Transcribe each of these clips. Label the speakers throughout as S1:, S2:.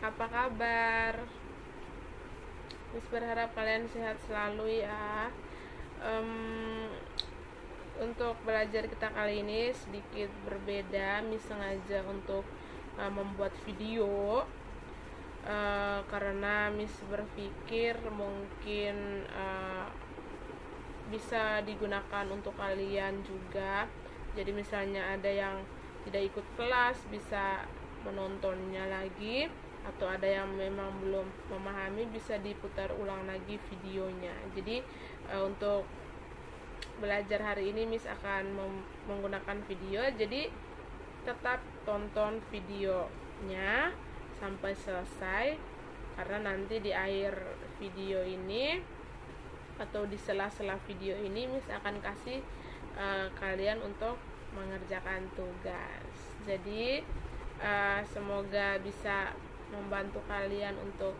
S1: Apa kabar? Miss berharap kalian sehat selalu ya. Untuk belajar kita kali ini sedikit berbeda. Miss sengaja untuk membuat video karena Miss berpikir mungkin bisa digunakan untuk kalian juga. Jadi misalnya ada yang tidak ikut kelas bisa menontonnya lagi, atau ada yang memang belum memahami bisa diputar ulang lagi videonya. Jadi untuk belajar hari ini Miss akan menggunakan video, jadi tetap tonton videonya sampai selesai, karena nanti di akhir video ini atau di sela-sela video ini Miss akan kasih kalian untuk mengerjakan tugas. Jadi semoga bisa membantu kalian untuk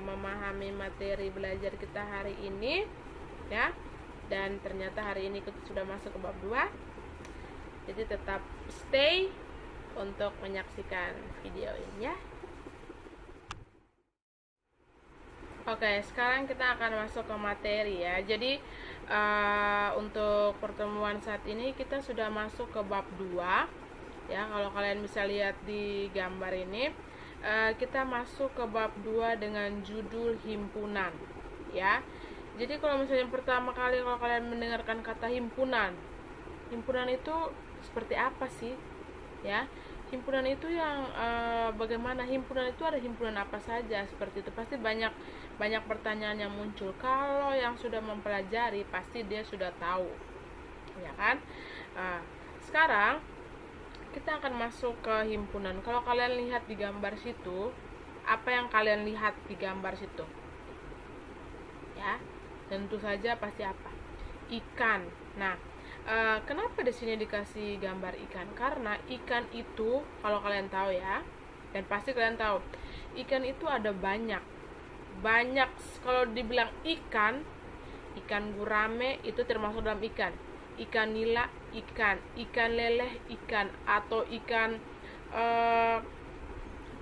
S1: memahami materi belajar kita hari ini ya. Dan ternyata hari ini kita sudah masuk ke bab 2. Jadi tetap stay untuk menyaksikan video ini ya. Oke, sekarang kita akan masuk ke materi ya. Jadi untuk pertemuan saat ini kita sudah masuk ke bab 2 ya. Kalau kalian bisa lihat di gambar ini, kita masuk ke bab 2 dengan judul himpunan ya. Jadi kalau misalnya pertama kali kalau kalian mendengarkan kata himpunan itu seperti apa sih ya? Himpunan itu yang bagaimana? Himpunan itu ada himpunan apa saja, seperti itu. Pasti banyak pertanyaan yang muncul. Kalau yang sudah mempelajari pasti dia sudah tahu ya kan. Sekarang kita akan masuk ke himpunan. Kalau kalian lihat di gambar situ, apa yang kalian lihat di gambar situ ya? Tentu saja pasti apa? Ikan. Nah, kenapa di sini dikasih gambar ikan? Karena ikan itu, kalau kalian tahu ya, dan pasti kalian tahu, ikan itu ada banyak. Kalau dibilang ikan gurame itu termasuk dalam ikan. Ikan nila, ikan leleh, ikan, atau ikan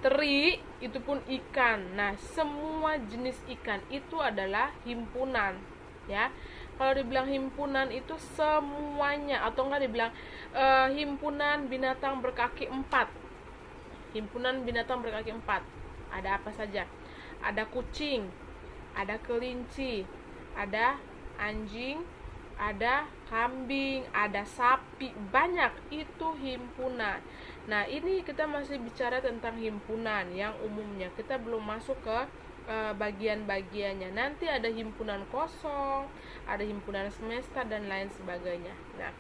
S1: teri itu pun ikan. Nah, semua jenis ikan itu adalah himpunan ya. Kalau dibilang himpunan itu semuanya, atau enggak dibilang himpunan binatang berkaki 4. Himpunan binatang berkaki 4. Ada apa saja? Ada kucing, ada kelinci, ada anjing, ada kambing, ada sapi, banyak. Itu himpunan. Nah, ini kita masih bicara tentang himpunan yang umumnya. Kita belum masuk ke bagian-bagiannya. Nanti ada himpunan kosong, ada himpunan semesta, dan lain sebagainya. Nah,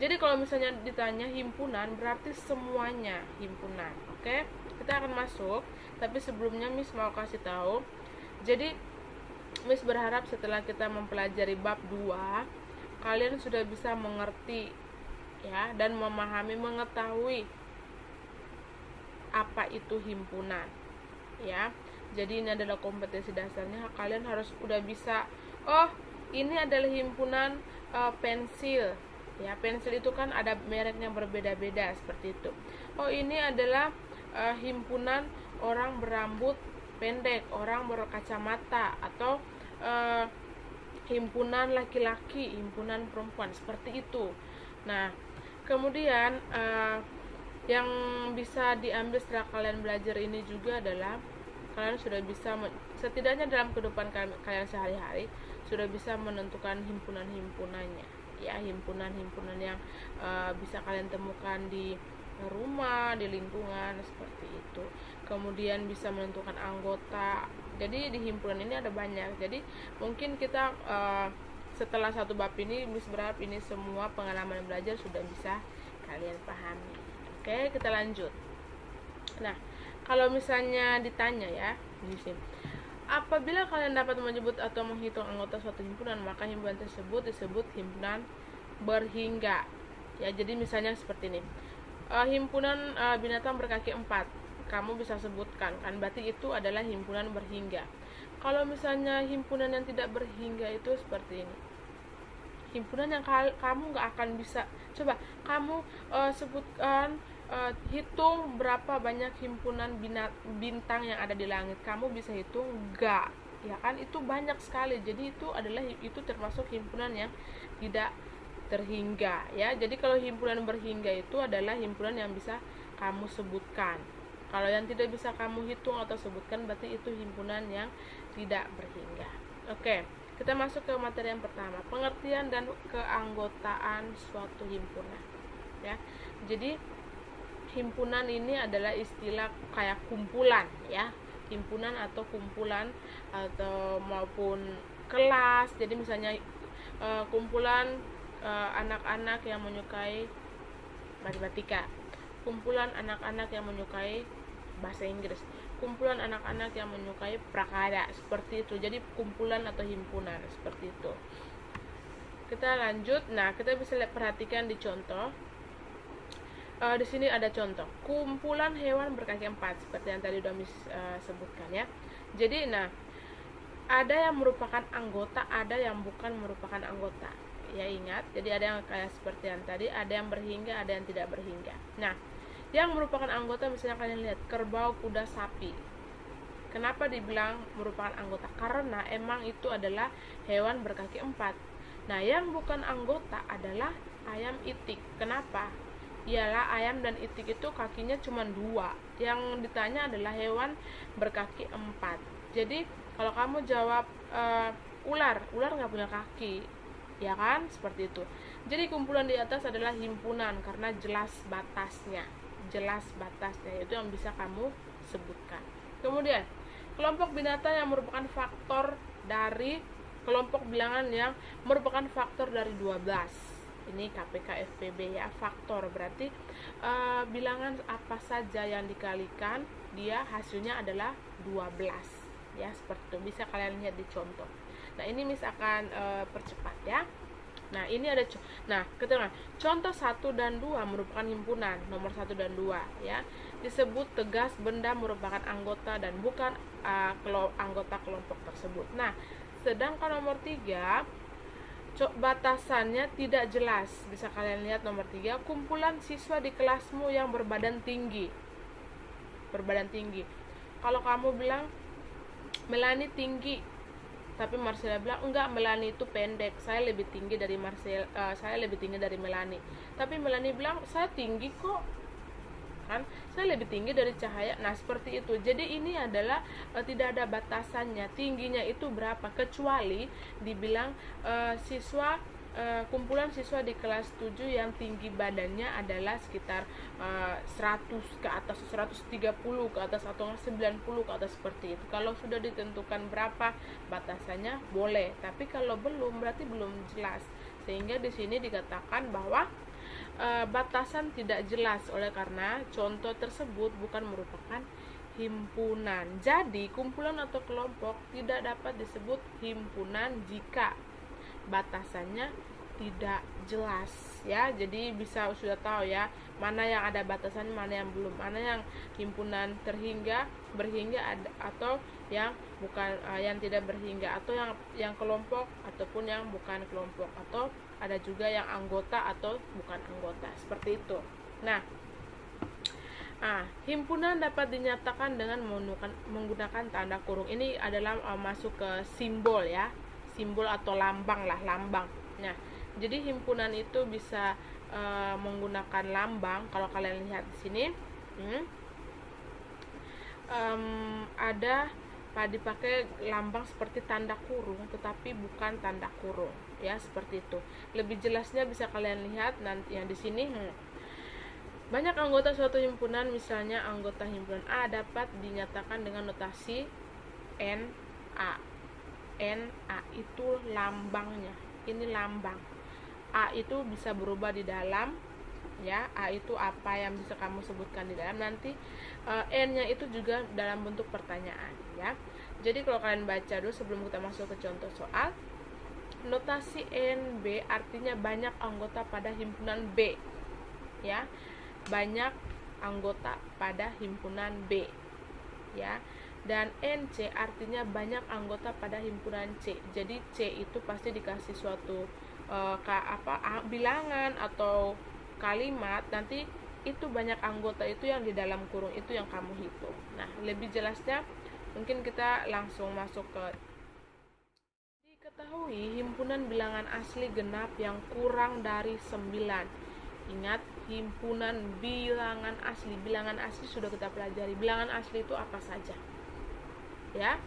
S1: jadi kalau misalnya ditanya himpunan, berarti semuanya himpunan. Oke, kita akan masuk. Tapi sebelumnya Miss mau kasih tahu. Jadi Miss berharap setelah kita mempelajari bab 2, kalian sudah bisa mengerti ya, dan memahami, mengetahui apa itu himpunan ya. Jadi ini adalah kompetensi dasarnya. Kalian harus udah bisa, oh ini adalah himpunan pensil ya. Pensil itu kan ada mereknya berbeda-beda seperti itu. Oh ini adalah himpunan orang berambut pendek, orang berkacamata, atau himpunan laki-laki, himpunan perempuan, seperti itu. Nah, kemudian yang bisa diambil setelah kalian belajar ini juga adalah kalian sudah bisa setidaknya dalam kehidupan kalian sehari-hari sudah bisa menentukan himpunan-himpunannya ya. Himpunan-himpunan yang bisa kalian temukan di rumah, di lingkungan, seperti itu. Kemudian bisa menentukan anggota. Jadi di himpunan ini ada banyak. Jadi mungkin kita setelah satu bab ini Miss berharap ini semua pengalaman belajar sudah bisa kalian pahami. Oke, kita lanjut. Nah, kalau misalnya ditanya ya di sini, apabila kalian dapat menyebut atau menghitung anggota suatu himpunan, maka himpunan tersebut disebut himpunan berhingga. Ya, jadi misalnya seperti ini. Himpunan binatang berkaki 4, kamu bisa sebutkan kan, berarti itu adalah himpunan berhingga. Kalau misalnya himpunan yang tidak berhingga itu seperti ini. Himpunan yang kamu nggak akan bisa, coba kamu sebutkan hitung berapa banyak himpunan bintang yang ada di langit. Kamu bisa hitung enggak? Ya kan, itu banyak sekali. Jadi itu termasuk himpunan yang tidak terhingga ya. Jadi kalau himpunan berhingga itu adalah himpunan yang bisa kamu sebutkan. Kalau yang tidak bisa kamu hitung atau sebutkan berarti itu himpunan yang tidak berhingga. Oke, kita masuk ke materi yang pertama, pengertian dan keanggotaan suatu himpunan ya. Jadi himpunan ini adalah istilah kayak kumpulan ya, himpunan atau kumpulan atau maupun kelas. Jadi misalnya kumpulan anak-anak yang menyukai matematika, kumpulan anak-anak yang menyukai bahasa Inggris, kumpulan anak-anak yang menyukai prakarya, seperti itu. Jadi kumpulan atau himpunan seperti itu. Kita lanjut. Nah, kita bisa perhatikan di contoh. Di sini ada contoh kumpulan hewan berkaki 4 seperti yang tadi udah sebutkan ya. Jadi ada yang merupakan anggota, ada yang bukan merupakan anggota ya, ingat. Jadi ada yang kayak seperti yang tadi, ada yang berhingga, ada yang tidak berhingga. Nah, yang merupakan anggota misalnya kalian lihat kerbau, kuda, sapi. Kenapa dibilang merupakan anggota? Karena emang itu adalah hewan berkaki 4. Nah, yang bukan anggota adalah ayam, itik. Kenapa? Ialah ayam dan itik itu kakinya cuma 2. Yang ditanya adalah hewan berkaki 4. Jadi kalau kamu jawab ular nggak punya kaki, ya kan? Seperti itu. Jadi kumpulan di atas adalah himpunan karena jelas batasnya, itu yang bisa kamu sebutkan. Kemudian kelompok binatang yang merupakan faktor dari kelompok bilangan yang merupakan faktor dari 12. Ini KPK FPB ya, faktor berarti bilangan apa saja yang dikalikan dia hasilnya adalah 12 ya, seperti itu. Bisa kalian lihat di contoh. Nah, ini misalkan percepat ya. Nah, ini ada ketengahan. Contoh 1 dan 2 merupakan himpunan, nomor 1 dan 2 ya. Disebut tegas benda merupakan anggota dan bukan anggota kelompok tersebut. Nah, sedangkan nomor 3 batasannya tidak jelas. Bisa kalian lihat nomor 3, kumpulan siswa di kelasmu yang berbadan tinggi. Kalau kamu bilang Melani tinggi, tapi Marcella bilang enggak, Melani itu pendek, saya lebih tinggi dari Melani. Tapi Melani bilang saya tinggi kok, kan saya lebih tinggi dari Cahaya. Nah, seperti itu. Jadi ini adalah tidak ada batasannya tingginya itu berapa, kecuali dibilang kumpulan siswa di kelas 7 yang tinggi badannya adalah sekitar 100 ke atas, 130 ke atas, atau 90 ke atas, seperti itu. Kalau sudah ditentukan berapa batasannya boleh, tapi kalau belum berarti belum jelas. Sehingga di sini dikatakan bahwa batasan tidak jelas oleh karena contoh tersebut bukan merupakan himpunan. Jadi kumpulan atau kelompok tidak dapat disebut himpunan jika batasannya tidak jelas ya. Jadi bisa sudah tahu ya, mana yang ada batasan, mana yang belum, mana yang himpunan berhingga atau yang bukan, yang tidak berhingga, atau yang kelompok ataupun yang bukan kelompok, atau ada juga yang anggota atau bukan anggota, seperti itu. Nah, himpunan dapat dinyatakan dengan menggunakan tanda kurung. Ini adalah masuk ke simbol ya, simbol atau lambang. Nah, jadi himpunan itu bisa menggunakan lambang. Kalau kalian lihat di sini, ada dipakai lambang seperti tanda kurung, tetapi bukan tanda kurung ya, seperti itu. Lebih jelasnya bisa kalian lihat nanti yang di sini. Banyak anggota suatu himpunan, misalnya anggota himpunan A dapat dinyatakan dengan notasi NA. NA itu lambangnya. Ini lambang. A itu bisa berubah di dalam ya. A itu apa yang bisa kamu sebutkan di dalam, nanti N-nya itu juga dalam bentuk pertanyaan ya. Jadi kalau kalian baca dulu sebelum kita masuk ke contoh soal, notasi NB artinya banyak anggota pada himpunan B ya. Banyak anggota pada himpunan B ya. Dan NC artinya banyak anggota pada himpunan C. Jadi C itu pasti dikasih suatu bilangan atau kalimat, nanti itu banyak anggota itu yang di dalam kurung itu yang kamu hitung. Nah, lebih jelasnya mungkin kita langsung masuk ke diketahui himpunan bilangan asli genap yang kurang dari 9. Ingat, himpunan bilangan asli. Bilangan asli sudah kita pelajari. Bilangan asli itu apa saja? Ya,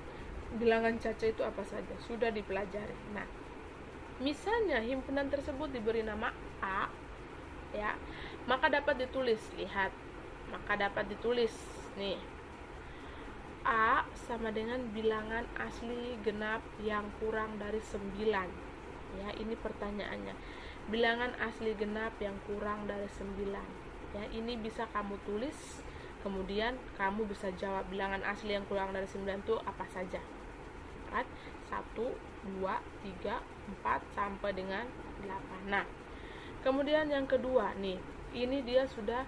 S1: bilangan caca itu apa saja? Sudah dipelajari. Nah, misalnya himpunan tersebut diberi nama A, ya, maka dapat ditulis, lihat, maka dapat ditulis nih, A sama dengan bilangan asli genap yang kurang dari 9. Ya, ini pertanyaannya. Bilangan asli genap yang kurang dari 9. Ya, ini bisa kamu tulis, kemudian kamu bisa jawab bilangan asli yang kurang dari 9 itu apa saja. Kan? 1, 2, 3, 4 sampai dengan 8. Nah, kemudian yang kedua nih, ini dia sudah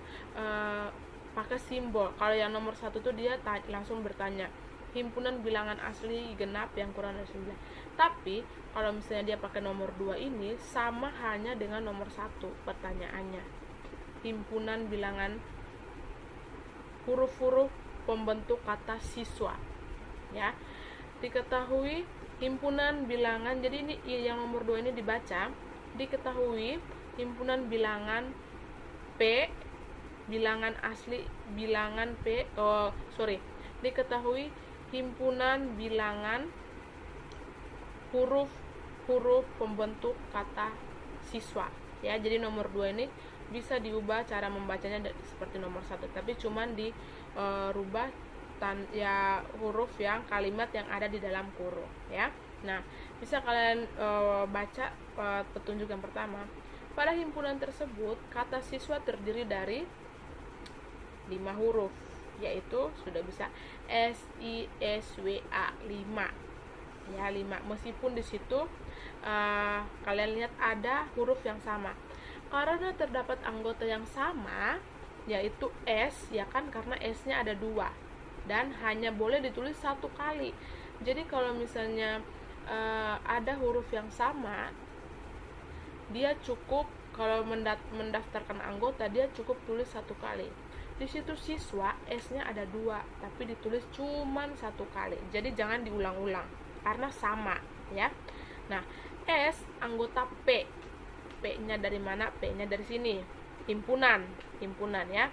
S1: pakai simbol. Kalau yang nomor 1 tuh dia langsung bertanya himpunan bilangan asli genap yang kurang dari 9. Tapi kalau misalnya dia pakai nomor 2 ini sama hanya dengan nomor 1 pertanyaannya. Himpunan bilangan huruf-huruf pembentuk kata siswa. Ya. Diketahui himpunan bilangan, jadi ini yang nomor 2 ini dibaca, diketahui himpunan bilangan P, bilangan asli bilangan P, diketahui himpunan bilangan huruf-huruf pembentuk kata siswa. Ya, jadi nomor 2 ini bisa diubah cara membacanya seperti nomor 1, tapi cuman dirubah ya huruf yang kalimat yang ada di dalam kurung, ya. Nah, bisa kalian baca petunjuk yang pertama. Pada himpunan tersebut, kata siswa terdiri dari 5 huruf, yaitu sudah bisa SISWA 5. Ya, 5. Meskipun di situ kalian lihat ada huruf yang sama. Karena terdapat anggota yang sama, yaitu S, ya kan, karena S-nya ada 2 dan hanya boleh ditulis 1 kali. Jadi kalau misalnya ada huruf yang sama, dia cukup, kalau mendaftarkan anggota, dia cukup tulis 1 kali. Di situ siswa, S-nya ada 2, tapi ditulis cuman 1 kali. Jadi jangan diulang-ulang karena sama, ya. Nah, S anggota P. P-nya dari mana? P-nya dari sini. Himpunan ya.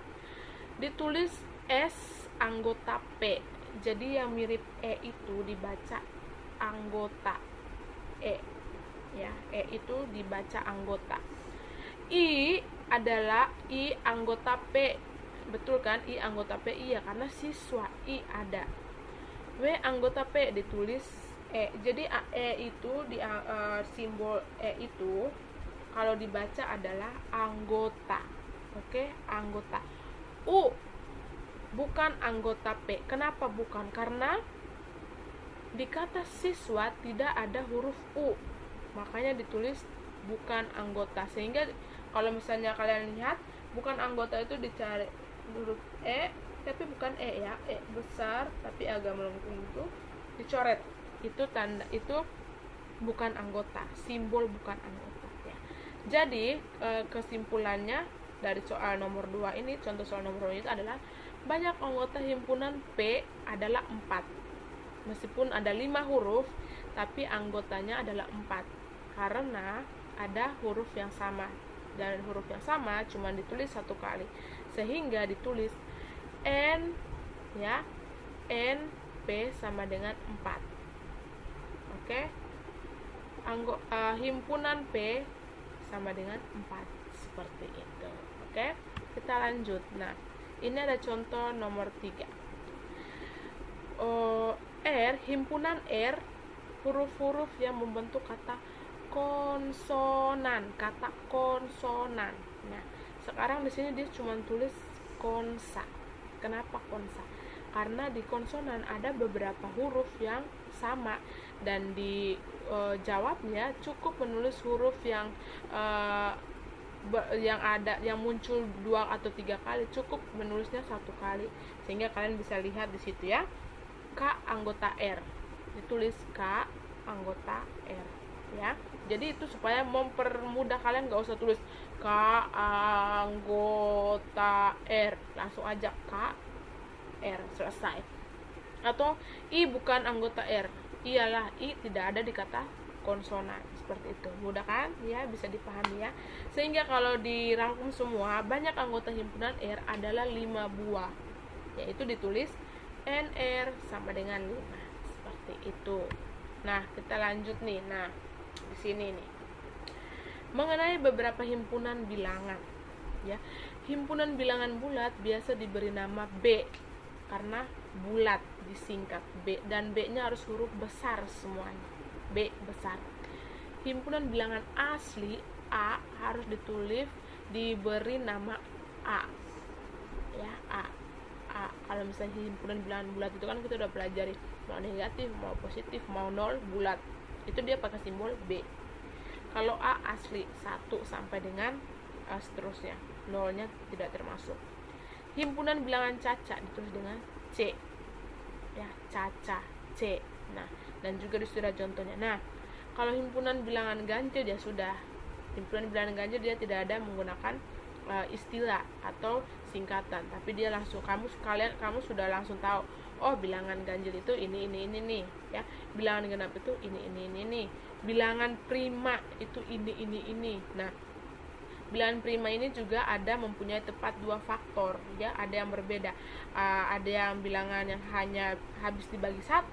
S1: Ditulis S anggota P. Jadi yang mirip E itu dibaca anggota E. Ya, E itu dibaca anggota. I adalah I anggota P. Betul kan? I anggota P, iya, karena siswa. I ada. W anggota P ditulis E. Jadi E itu simbol E itu kalau dibaca adalah anggota. Oke, anggota. U bukan anggota P. Kenapa bukan? Karena di kata siswa tidak ada huruf U. Makanya ditulis bukan anggota. Sehingga kalau misalnya kalian lihat, bukan anggota itu dicari huruf E, tapi bukan E, ya. E besar tapi agak melengkung itu dicoret. Itu tanda, itu bukan anggota. Simbol bukan anggota, ya. Jadi kesimpulannya dari soal nomor 2 ini, contoh soal nomor 2 itu adalah banyak anggota himpunan P adalah 4. Meskipun ada 5 huruf, tapi anggotanya adalah 4. Karena ada huruf yang sama. Dan huruf yang sama cuma ditulis 1 kali. Sehingga ditulis N, ya. N P sama dengan 4. Oke. Himpunan P sama dengan 4. Seperti itu. Oke, kita lanjut. Nah, ini ada contoh nomor 3. R, himpunan R, huruf-huruf yang membentuk kata konsonan, kata konsonan. Nah, sekarang di sini dia cuma tulis konsa. Kenapa konsa? Karena di konsonan ada beberapa huruf yang sama, dan di jawabnya cukup menulis huruf yang ada yang muncul 2 atau 3 kali, cukup menulisnya 1 kali. Sehingga kalian bisa lihat di situ, ya. K anggota R, ditulis K anggota R. ya. Jadi itu supaya mempermudah kalian, gak usah tulis K anggota R, langsung aja K R, selesai. Atau I bukan anggota R, iyalah I tidak ada di kata konsonan, seperti itu. Mudah kan ya, bisa dipahami ya. Sehingga kalau dirangkum semua, banyak anggota himpunan R adalah 5 buah, yaitu ditulis NR sama dengan 5, seperti itu. Nah, kita lanjut nih. Nah, di sini nih mengenai beberapa himpunan bilangan ya. Himpunan bilangan bulat biasa diberi nama B karena bulat disingkat B, dan B-nya harus huruf besar semuanya, B besar. Himpunan bilangan asli A harus diberi nama A ya, A. Kalau misalnya himpunan bilangan bulat itu kan kita udah pelajari, mau negatif, mau positif, mau nol, bulat, itu dia pakai simbol B. Kalau A asli 1 sampai dengan seterusnya, nolnya tidak termasuk. Himpunan bilangan caca ditulis dengan C ya, caca C. Nah, dan juga sudah contohnya. Nah, kalau himpunan bilangan ganjil ya sudah, himpunan bilangan ganjil dia tidak ada menggunakan istilah atau singkatan, tapi dia langsung kamu sudah langsung tahu, oh bilangan ganjil itu ini nih ya, bilangan genap itu ini nih, bilangan prima itu ini. Nah, bilangan prima ini juga ada mempunyai tepat 2 faktor ya, ada yang berbeda, ada yang bilangan yang hanya habis dibagi 1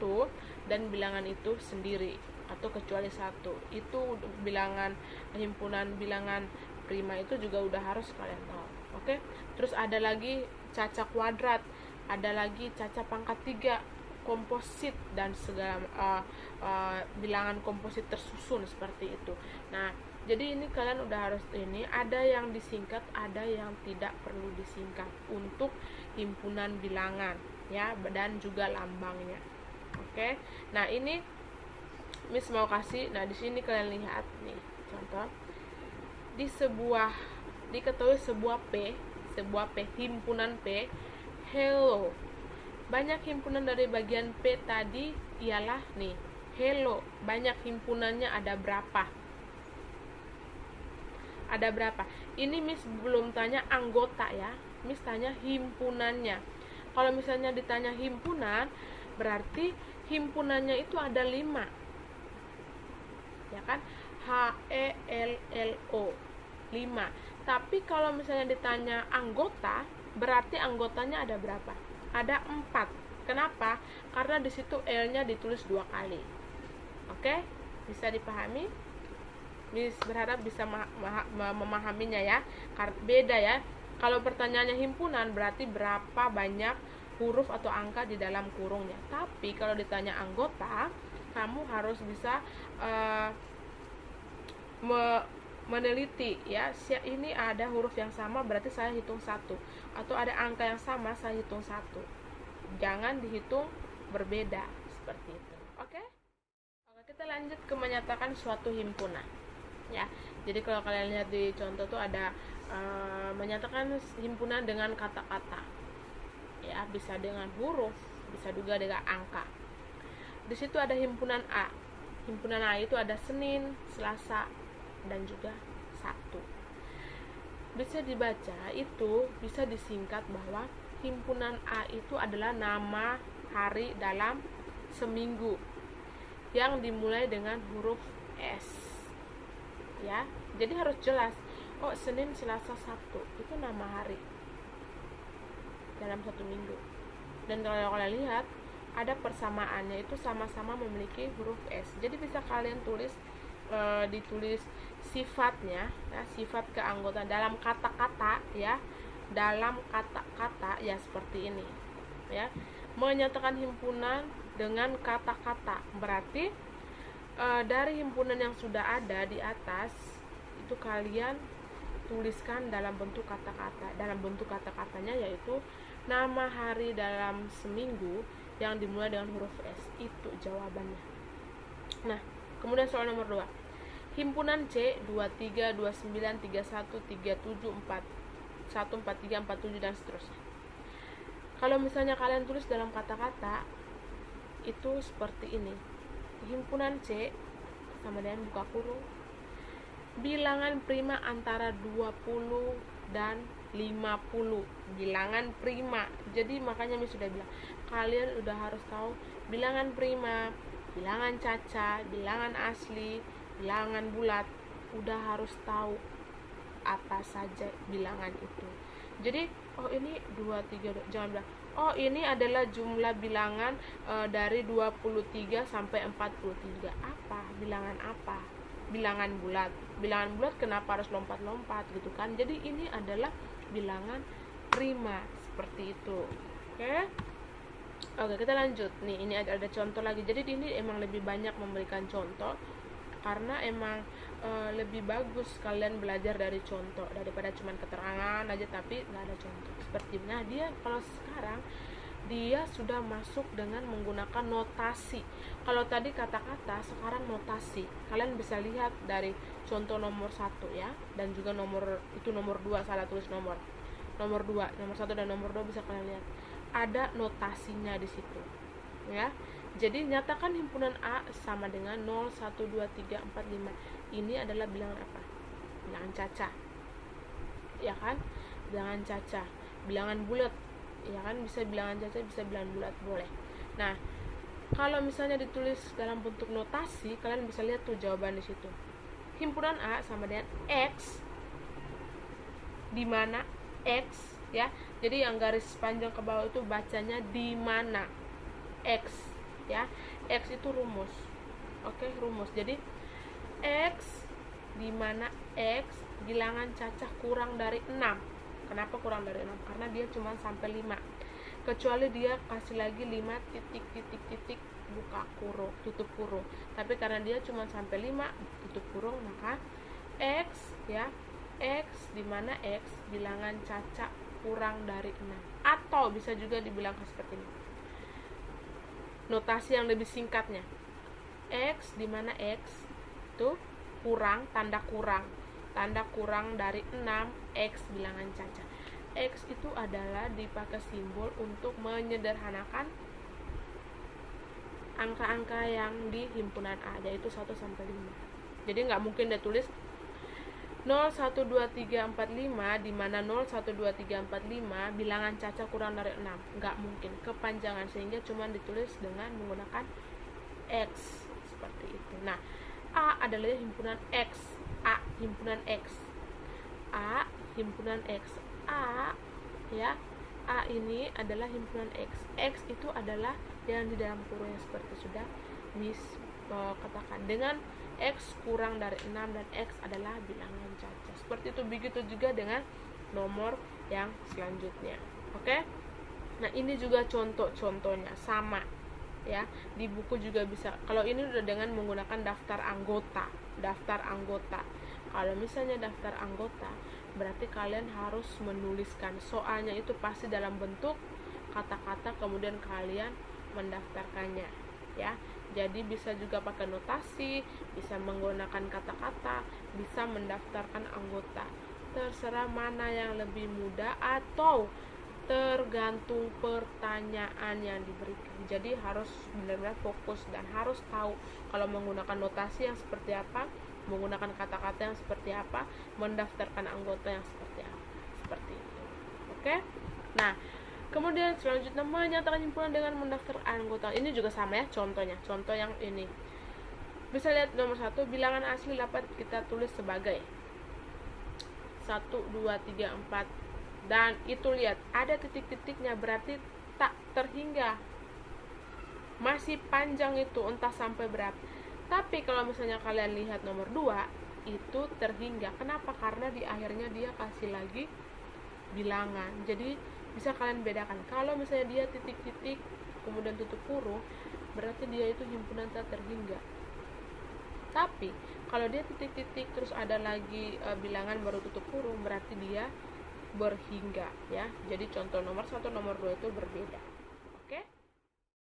S1: dan bilangan itu sendiri atau kecuali 1. Itu bilangan himpunan bilangan prima itu juga udah harus kalian tahu. Oke. Terus ada lagi caca kuadrat, ada lagi caca pangkat 3, komposit, dan segala bilangan komposit tersusun seperti itu. Nah, jadi ini kalian udah harus, ini ada yang disingkat, ada yang tidak perlu disingkat untuk himpunan bilangan ya, dan juga lambangnya. Oke. Nah, ini Miss mau kasih, nah di sini kalian lihat nih contoh, diketahui sebuah P, himpunan P, hello. Banyak himpunan dari bagian P tadi ialah nih, hello. Banyak himpunannya ada berapa? Ada berapa? Ini Miss belum tanya anggota ya, Miss tanya himpunannya. Kalau misalnya ditanya himpunan, berarti himpunannya itu ada 5. Ya kan? HELLO 5. Tapi kalau misalnya ditanya anggota, berarti anggotanya ada berapa? Ada 4. Kenapa? Karena di situ L-nya ditulis 2 kali. Oke? Bisa dipahami? Miss berharap bisa memahaminya ya. Beda ya. Kalau pertanyaannya himpunan, berarti berapa banyak huruf atau angka di dalam kurungnya. Tapi kalau ditanya anggota, kamu harus bisa meneliti ya, ini ada huruf yang sama berarti saya hitung 1, atau ada angka yang sama saya hitung 1. Jangan dihitung berbeda seperti itu. Oke, kita lanjut ke menyatakan suatu himpunan ya. Jadi kalau kalian lihat di contoh tuh ada menyatakan himpunan dengan kata-kata ya, bisa dengan huruf, bisa juga dengan angka. Di situ ada himpunan A. Himpunan A itu ada Senin, Selasa, dan juga Sabtu. Bisa dibaca, itu bisa disingkat bahwa himpunan A itu adalah nama hari dalam seminggu yang dimulai dengan huruf S ya. Jadi harus jelas, oh Senin, Selasa, Sabtu itu nama hari dalam satu minggu. Dan kalau kalian lihat ada persamaannya, itu sama-sama memiliki huruf S. Jadi bisa kalian tulis, ditulis sifatnya ya, sifat keanggotaan dalam kata-kata ya, dalam kata-kata ya, seperti ini ya. Menyatakan himpunan dengan kata-kata berarti dari himpunan yang sudah ada di atas itu kalian tuliskan dalam bentuk kata-kata. Dalam bentuk kata-katanya yaitu nama hari dalam seminggu yang dimulai dengan huruf S. Itu jawabannya. Nah, kemudian soal nomor 2. Himpunan C 23, 29, 31, 37, 41, 43, 47 dan seterusnya. Kalau misalnya kalian tulis dalam kata-kata itu seperti ini. Himpunan C sama dengan buka kurung. Bilangan prima antara 20 dan 50. Bilangan prima. Jadi makanya Miss sudah bilang, kalian udah harus tahu bilangan prima, bilangan caca, bilangan asli, bilangan bulat. Udah harus tahu apa saja bilangan itu. Jadi, oh ini 23, jangan bilang, oh ini adalah jumlah bilangan dari 23 sampai 43. Apa? Bilangan apa? Bilangan bulat. Bilangan bulat kenapa harus lompat-lompat gitu kan? Jadi ini adalah bilangan prima seperti itu. Oke, kita lanjut. Nih, ini ada contoh lagi. Jadi ini emang lebih banyak memberikan contoh karena emang lebih bagus kalian belajar dari contoh daripada cuman keterangan aja tapi nggak ada contoh. Seperti nah dia kalau sekarang dia sudah masuk dengan menggunakan notasi. Kalau tadi kata-kata, sekarang notasi. Kalian bisa lihat dari contoh nomor 1 ya, dan juga nomor 2, salah tulis nomor 2, nomor 1 dan nomor 2 bisa kalian lihat. Ada notasinya di situ. Ya. Jadi nyatakan himpunan A sama dengan 0, 1, 2, 3, 4, 5. Ini adalah bilangan apa? Bilangan caca. Ya kan? Bilangan caca. Bilangan bulat. Ya kan, bisa bilangan caca, bisa bilangan bulat, boleh. Nah, kalau misalnya ditulis dalam bentuk notasi, kalian bisa lihat tuh jawaban di situ. Himpunan A sama dengan X, di mana X ya. Jadi yang garis panjang ke bawah itu bacanya di mana X ya. X itu rumus. Oke, rumus. Jadi X di mana X bilangan cacah kurang dari 6. Kenapa kurang dari 6? Karena dia cuma sampai 5. Kecuali dia kasih lagi 5 titik buka kurung, tutup kurung. Tapi karena dia cuma sampai 5 tutup kurung, maka X ya, X di mana X bilangan caca kurang dari 6. Atau bisa juga dibilang seperti ini. Notasi yang lebih singkatnya. X di mana X itu kurang, tanda kurang dari 6, X bilangan caca. X itu adalah dipakai simbol untuk menyederhanakan angka-angka yang di himpunan A, yaitu 1 sampai 5. Jadi nggak mungkin dia tulis 0, 1, 2, 3, 4, 5, di mana 0, 1, 2, 3, 4, 5 bilangan caca kurang dari 6. Nggak mungkin, kepanjangan, sehingga cuma ditulis dengan menggunakan X seperti itu. Nah, A adalah himpunan X. A himpunan X. A himpunan X. A ya. A ini adalah himpunan X. X itu adalah yang di dalam kurung yang seperti sudah Miss katakan. Dengan X kurang dari 6 dan X adalah bilangan caca. Seperti itu, begitu juga dengan nomor yang selanjutnya. Oke? Nah, ini juga contoh-contohnya sama ya. Di buku juga bisa. Kalau ini udah dengan menggunakan daftar anggota. Kalau misalnya daftar anggota, berarti kalian harus menuliskan. Soalnya itu pasti dalam bentuk kata-kata, kemudian kalian mendaftarkannya ya. Jadi bisa juga pakai notasi, bisa menggunakan kata-kata, bisa mendaftarkan anggota. Terserah mana yang lebih mudah atau tergantung pertanyaan yang diberikan. Jadi harus benar-benar fokus dan harus tahu kalau menggunakan notasi yang seperti apa, menggunakan kata-kata yang seperti apa, mendaftarkan anggota yang seperti apa. Seperti itu. Oke? Nah, kemudian selanjutnya menyatakan himpunan dengan mendaftarkan anggota. Ini juga sama ya contohnya. Contoh yang ini. Bisa lihat nomor 1, bilangan asli dapat kita tulis sebagai 1, 2, 3, 4. Dan itu lihat ada titik-titiknya, berarti tak terhingga. Masih panjang itu, entah sampai berapa. Tapi kalau misalnya kalian lihat nomor 2, itu terhingga. Kenapa? Karena di akhirnya dia kasih lagi bilangan. Jadi bisa kalian bedakan. Kalau misalnya dia titik-titik kemudian tutup kurung, berarti dia itu himpunan tak terhingga. Tapi kalau dia titik-titik terus ada lagi bilangan baru tutup kurung, berarti dia berhingga ya. Jadi contoh nomor 1, nomor 2 itu berbeda.